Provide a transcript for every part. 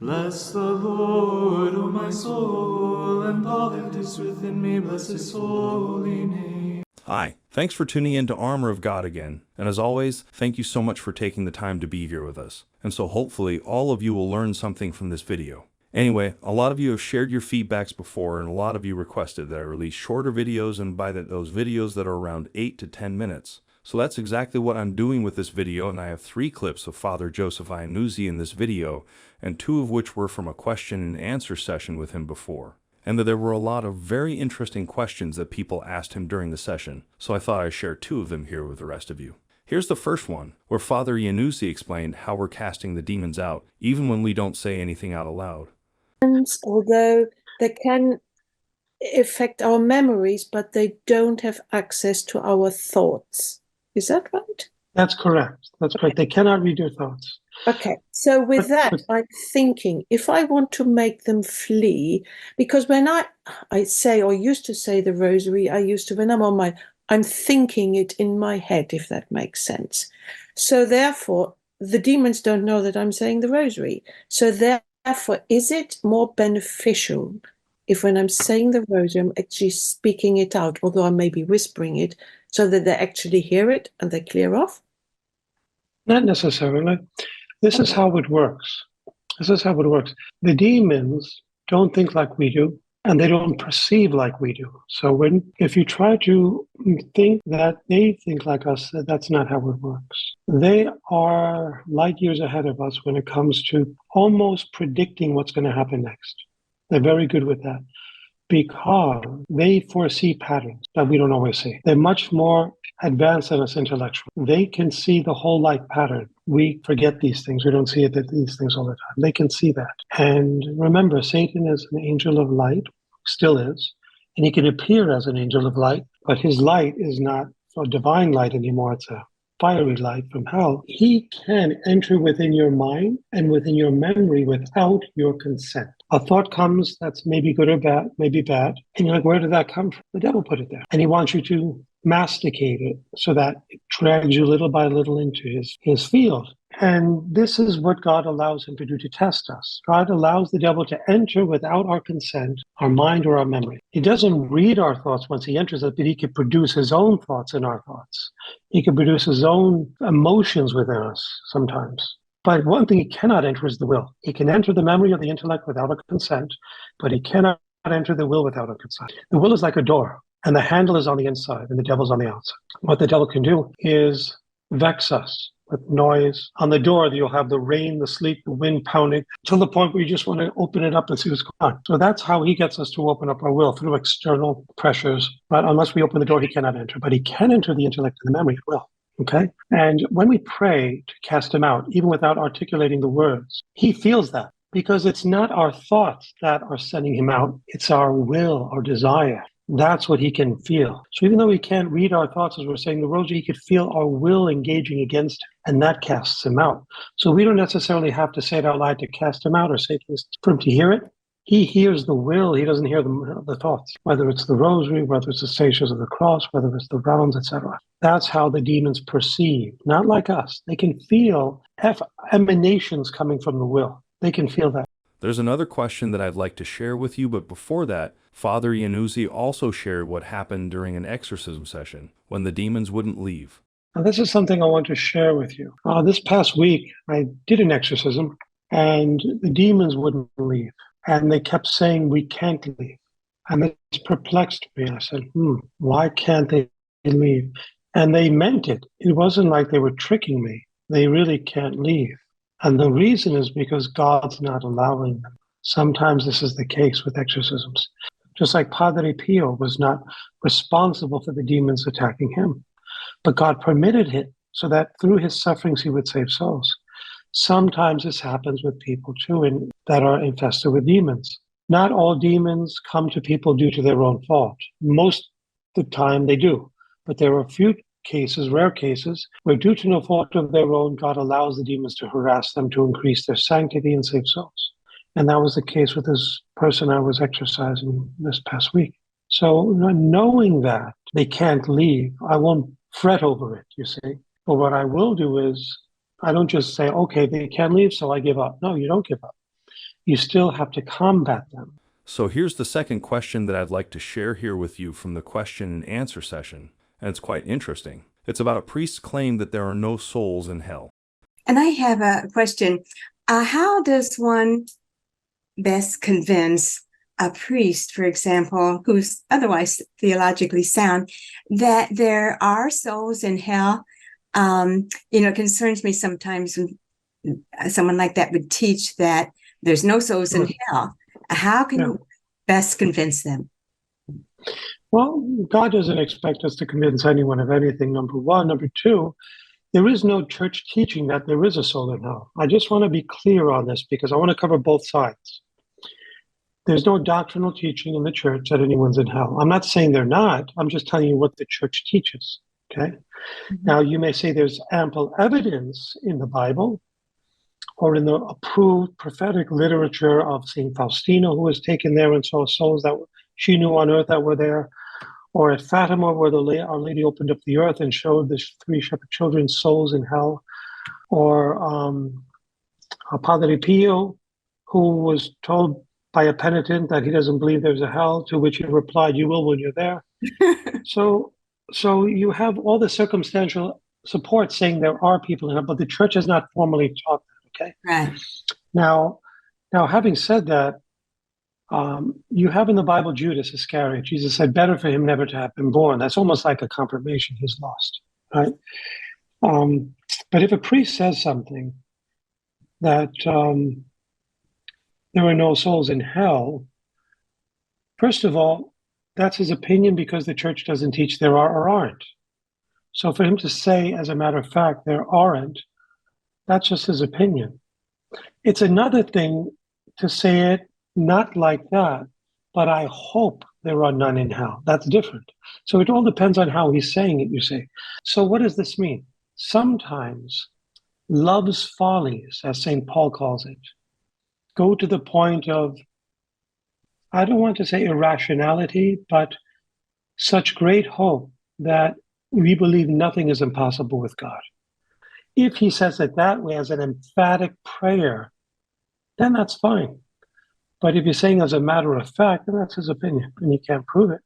Bless the Lord, O my soul, and all that is within me, bless his holy name. Hi, thanks for tuning in to Armor of God again. And as always, thank you so much for taking the time to be here with us. And so hopefully all of you will learn something from this video. Anyway, a lot of you have shared your feedbacks before, and a lot of you requested that I release shorter videos, and by that, those videos that are around 8 to 10 minutes. So that's exactly what I'm doing with this video, and I have 3 clips of Father Joseph Iannuzzi in this video, and 2 of which were from a question and answer session with him before. And that there were a lot of very interesting questions that people asked him during the session, so I thought I'd share 2 of them here with the rest of you. Here's the first one, where Father Iannuzzi explained how we're casting the demons out, even when we don't say anything out aloud. Although they can affect our memories, but they don't have access to our thoughts. Is that right? That's correct. That's correct. They cannot read your thoughts. Okay, so with that, I'm thinking, if I want to make them flee, because when I say, or used to say the rosary, when I'm thinking it in my head, if that makes sense. So therefore, the demons don't know that I'm saying the rosary. So therefore, is it more beneficial if when I'm saying the rosary, I'm actually speaking it out, although I may be whispering it, so that they actually hear it and they clear off? Not necessarily. This is how it works. This is how it works. The demons don't think like we do, and they don't perceive like we do. So if you try to think that they think like us, that's not how it works. They are light years ahead of us when it comes to almost predicting what's going to happen next. They're very good with that because they foresee patterns that we don't always see. They're much more advanced than us intellectually. They can see the whole life pattern. We forget these things. We don't see these things all the time. They can see that. And remember, Satan is an angel of light, still is, and he can appear as an angel of light, but his light is not a divine light anymore. It's a fiery light from hell. He can enter within your mind and within your memory without your consent. A thought comes that's maybe good or bad, maybe bad, and you're like, where did that come from? The devil put it there. And he wants you to masticate it so that it drags you little by little into his field. And this is what God allows him to do to test us. God allows the devil to enter without our consent, our mind or our memory. He doesn't read our thoughts once he enters it, but he can produce his own thoughts in our thoughts. He can produce his own emotions within us sometimes. But one thing he cannot enter is the will. He can enter the memory or the intellect without a consent, but he cannot enter the will without a consent. The will is like a door, and the handle is on the inside, and the devil's on the outside. What the devil can do is vex us with noise. On the door, you'll have the rain, the sleet, the wind pounding, to the point where you just want to open it up and see what's going on. So that's how he gets us to open up our will, through external pressures. But unless we open the door, he cannot enter. But he can enter the intellect and the memory at will. Okay? And when we pray to cast him out, even without articulating the words, he feels that, because it's not our thoughts that are sending him out. It's our will, our desire. That's what he can feel. So even though he can't read our thoughts as we're saying the rosary, he could feel our will engaging against him, and that casts him out. So we don't necessarily have to say it out loud to cast him out or say things for him to hear it. He hears the will. He doesn't hear the thoughts, whether it's the rosary, whether it's the Stations of the Cross, whether it's the rounds, etc. That's how the demons perceive, not like us. They can feel emanations coming from the will. They can feel that. There's another question that I'd like to share with you, but before that, Father Iannuzzi also shared what happened during an exorcism session when the demons wouldn't leave. Now, this is something I want to share with you. This past week, I did an exorcism, and the demons wouldn't leave. And they kept saying, we can't leave. And this perplexed me. I said, why can't they leave? And they meant it. It wasn't like they were tricking me. They really can't leave. And the reason is because God's not allowing them. Sometimes this is the case with exorcisms. Just like Padre Pio was not responsible for the demons attacking him. But God permitted it so that through his sufferings he would save souls. Sometimes this happens with people too that are infested with demons. Not all demons come to people due to their own fault. Most of the time they do. But there are a few cases, rare cases, where due to no fault of their own, God allows the demons to harass them to increase their sanctity and save souls. And that was the case with this person I was exorcising this past week. So knowing that they can't leave, I won't fret over it, you see. But what I will do is, I don't just say, okay, they can't leave, so I give up. No, you don't give up. you still have to combat them. So here's the second question that I'd like to share here with you from the question and answer session, and it's quite interesting. It's about a priest's claim that there are no souls in hell. And I have a question. How does one best convince a priest, for example, who's otherwise theologically sound, that there are souls in hell? It concerns me sometimes when someone like that would teach that there's no souls in hell. How can you best convince them? Well, God doesn't expect us to convince anyone of anything, number one. Number two, there is no church teaching that there is a soul in hell. I just want to be clear on this because I want to cover both sides. There's no doctrinal teaching in the church that anyone's in hell. I'm not saying they're not. I'm just telling you what the church teaches, okay? Mm-hmm. Now, you may say there's ample evidence in the Bible or in the approved prophetic literature of St. Faustina, who was taken there and saw souls that she knew on earth that were there, or at Fatima, where Our Lady opened up the earth and showed the 3 shepherd children's souls in hell, or Padre Pio, who was told by a penitent that he doesn't believe there's a hell, to which he replied, "You will when you're there." So you have all the circumstantial support saying there are people in hell, but the church has not formally taught that, okay? Right. Now, having said that, you have in the Bible Judas Iscariot. Jesus said, better for him never to have been born. That's almost like a confirmation he's lost, right? But if a priest says something that there are no souls in hell, first of all, that's his opinion because the church doesn't teach there are or aren't. So for him to say, as a matter of fact, there aren't, that's just his opinion. It's another thing to say it not like that, but I hope there are none in hell. That's different. So it all depends on how he's saying it, you say. So what does this mean? Sometimes love's follies, as St. Paul calls it, go to the point of, I don't want to say irrationality, but such great hope that we believe nothing is impossible with God. If he says it that way as an emphatic prayer, then that's fine. But if you're saying as a matter of fact, then that's his opinion, and you can't prove it.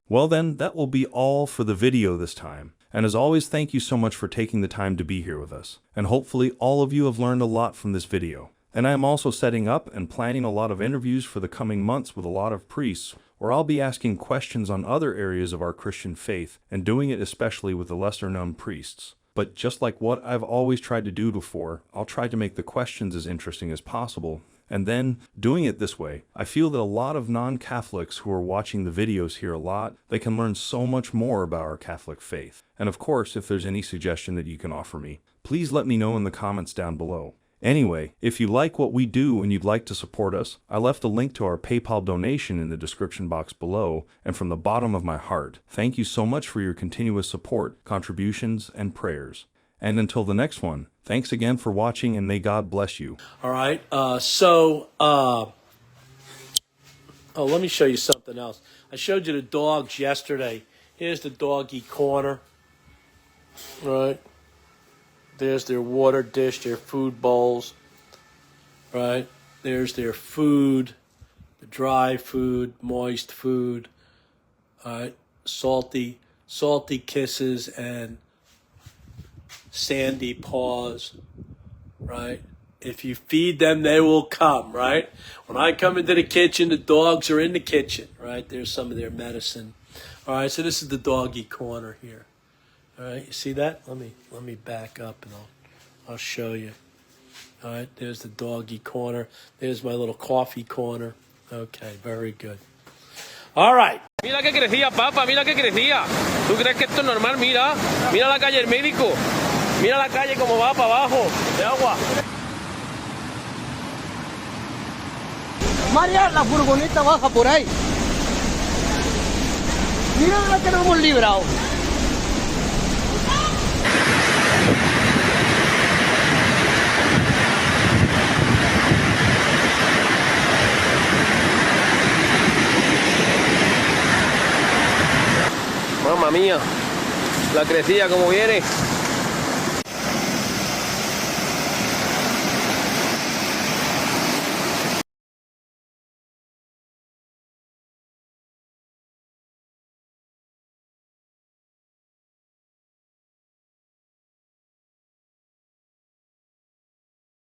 Well then, that will be all for the video this time. And as always, thank you so much for taking the time to be here with us. And hopefully all of you have learned a lot from this video. And I am also setting up and planning a lot of interviews for the coming months with a lot of priests, where I'll be asking questions on other areas of our Christian faith, and doing it especially with the lesser-known priests. But just like what I've always tried to do before, I'll try to make the questions as interesting as possible. And then, doing it this way, I feel that a lot of non-Catholics who are watching the videos here a lot, they can learn so much more about our Catholic faith. And of course, if there's any suggestion that you can offer me, please let me know in the comments down below. Anyway, if you like what we do and you'd like to support us, I left a link to our PayPal donation in the description box below, and from the bottom of my heart, thank you so much for your continuous support, contributions, and prayers. And until the next one, thanks again for watching, and may God bless you. All right, let me show you something else. I showed you the dogs yesterday. Here's the doggy corner. All right. There's their water dish, their food bowls. Right. There's their food, the dry food, moist food. All right. Salty kisses and sandy paws, right? If you feed them, they will come, right? When I come into the kitchen, the dogs are in the kitchen, right? There's some of their medicine. All right, so this is the doggy corner here. All right, you see that? Let me back up and I'll show you. All right, there's the doggy corner. There's my little coffee corner. Okay, very good. All right. Mira que crecía, papá, mira que crecía. ¿Tú crees que esto es normal? Mira la calle del médico. Mira la calle como va para abajo de agua. María, la furgoneta baja por ahí. Mira la que nos hemos librado. Mamma mía, la crecía como viene.